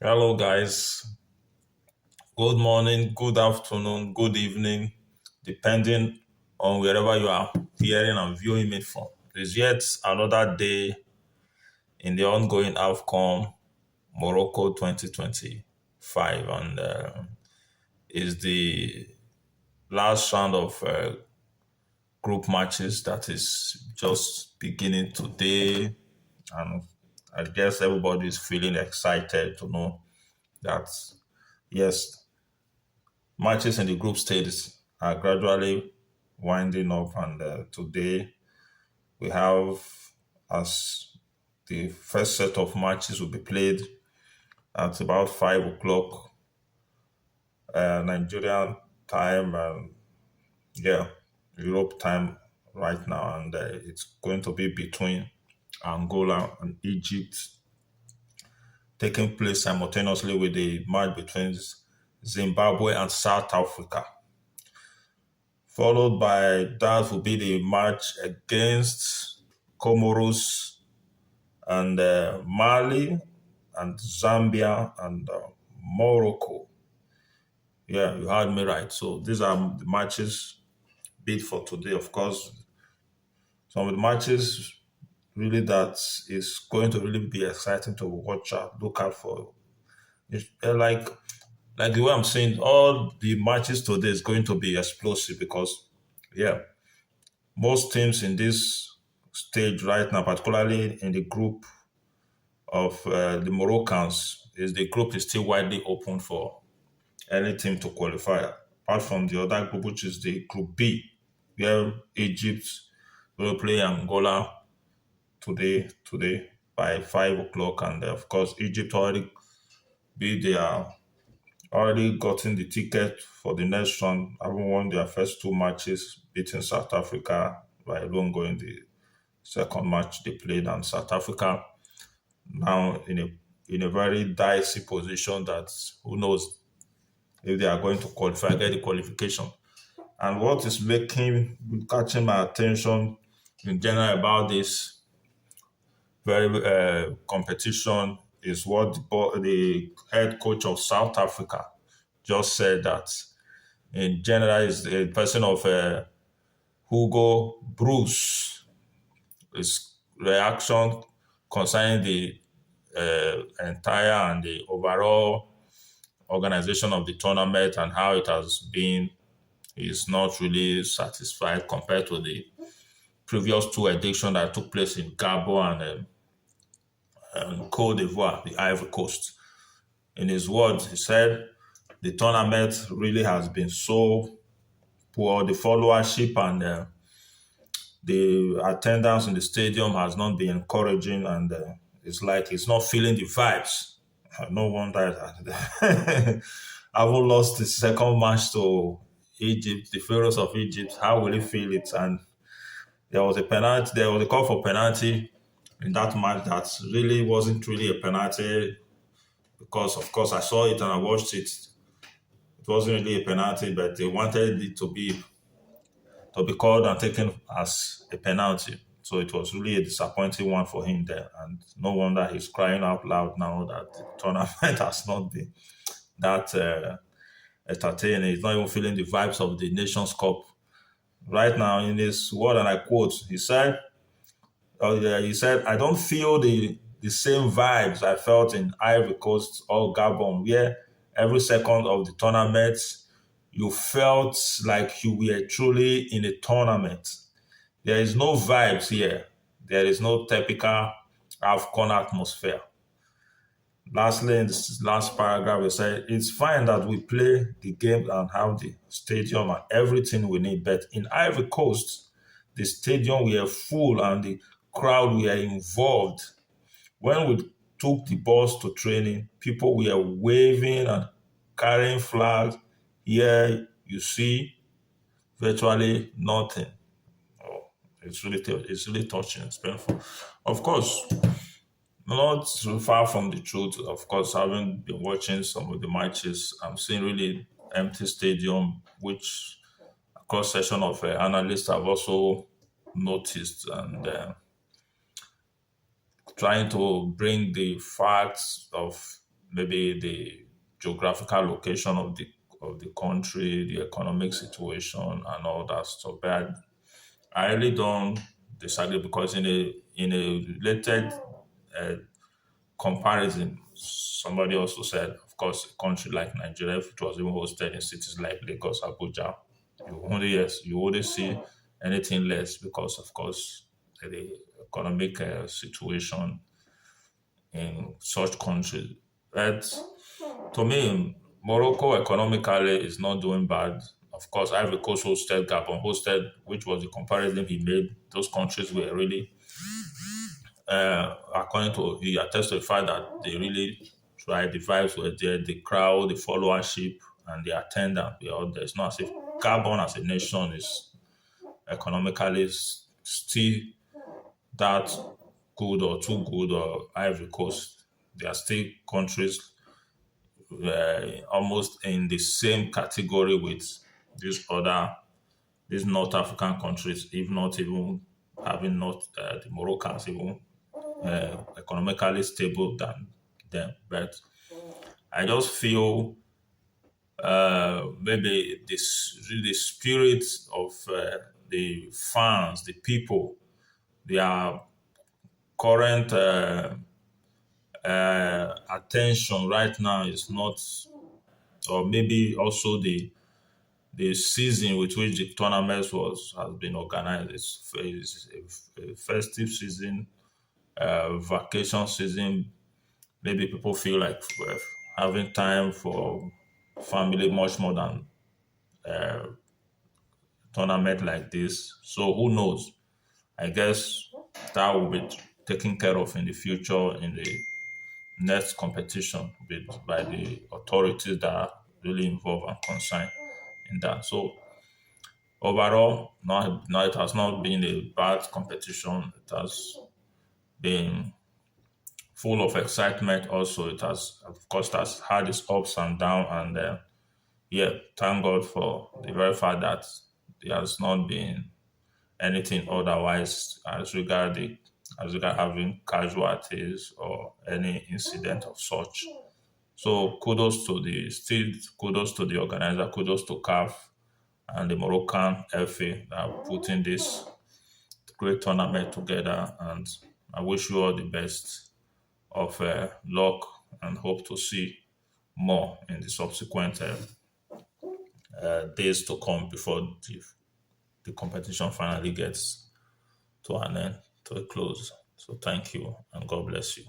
Hello, guys. Good morning, good afternoon, good evening, depending on wherever you are hearing and viewing me from. It's yet another day in the ongoing FCon Morocco 2025, and is the last round of group matches that is just beginning today. And I guess everybody is feeling excited to know that, yes, matches in the group stages are gradually winding up, and today we have as the first set of matches will be played at about 5 o'clock Nigerian time, and yeah, Europe time right now, and it's going to be between Angola and Egypt, taking place simultaneously with the match between Zimbabwe and South Africa. Followed by that will be the match against Comoros and Mali and Zambia and Morocco. Yeah, you heard me right. So these are the matches bid for today. Of course, some of the matches really that is going to really be exciting to watch out, look out for. Like the way I'm saying, all the matches today is going to be explosive because, yeah, most teams in this stage right now, particularly in the group of the Moroccans, is the group is still widely open for any team to qualify. Apart from the other group, which is the Group B, where Egypt will play Angola today by 5 o'clock, and of course Egypt they are already gotten the ticket for the next round, having won their first two matches, beating South Africa by alone going the second match they played, and South Africa now in a very dicey position that who knows if they are going to qualify, get the qualification. And what is catching my attention in general about this very competition is what the head coach of South Africa just said, that in general is a person of Hugo Bruce. His reaction concerning the entire and the overall organization of the tournament and how it has been is not really satisfied compared to the previous two editions that took place in Gabon and Cote d'Ivoire, the Ivory Coast. In his words, he said the tournament really has been so poor. The followership and the attendance in the stadium has not been encouraging, and it's like he's not feeling the vibes. No wonder that having lost the second match to Egypt, the Pharaohs of Egypt, how will he feel it? And there was a penalty, there was a call for penalty in that match that really wasn't really a penalty because, of course, I saw it and I watched it. It wasn't really a penalty, but they wanted it to be called and taken as a penalty. So it was really a disappointing one for him there. And no wonder he's crying out loud now that the tournament has not been that entertaining. He's not even feeling the vibes of the Nations Cup. Right now, in his word, and I quote, he said, I don't feel the same vibes I felt in Ivory Coast or Gabon, where every second of the tournament you felt like you were truly in a tournament. There is no vibes here. There is no typical AFCON atmosphere. Lastly, in this last paragraph, we say it's fine that we play the game and have the stadium and everything we need, but in Ivory Coast, the stadium were full and the crowd were involved. When we took the bus to training, people were waving and carrying flags. Here, you see virtually nothing. Oh, it's really touching. It's painful. Of course, not so far from the truth. Of course, having been watching some of the matches, I'm seeing really empty stadium, which a cross section of analysts have also noticed, and trying to bring the facts of maybe the geographical location of the country, the economic situation, and all that stuff. But I really don't disagree because in a related uh, comparison, somebody also said, of course, a country like Nigeria, if it was even hosted in cities like Lagos, Abuja, you only see anything less because, of course, the economic situation in such countries. But to me, Morocco economically is not doing bad. Of course, Ivory Coast hosted, Gabon hosted, which was the comparison he made. Those countries were really, according to, he attests to the fact that they really tried, the vibes were there, the crowd, the followership, and the attendance were all there. It's not as if Gabon as a nation is economically still that good or too good, or Ivory Coast. They are still countries almost in the same category with these North African countries, if not even having not the Moroccans even economically stable than them. But I just feel maybe this really spirit of the fans, the people, their current attention right now is not, or maybe also the season with which the tournament has been organized is a festive season, vacation season. Maybe people feel like having time for family much more than tournament like this. So who knows? I guess that will be taken care of in the future in the next competition by the authorities that are really involved and concerned in that. So overall, no, it has not been a bad competition. It has been full of excitement. Also, it has, of course, it has had its ups and downs. And yeah, thank God for the very fact that there has not been anything otherwise as regard having casualties or any incident of such. So kudos to the organizer, kudos to CAF and the Moroccan FA that are putting this great tournament together. And I wish you all the best of luck and hope to see more in the subsequent days to come before the competition finally gets to an end, to a close. So thank you and God bless you.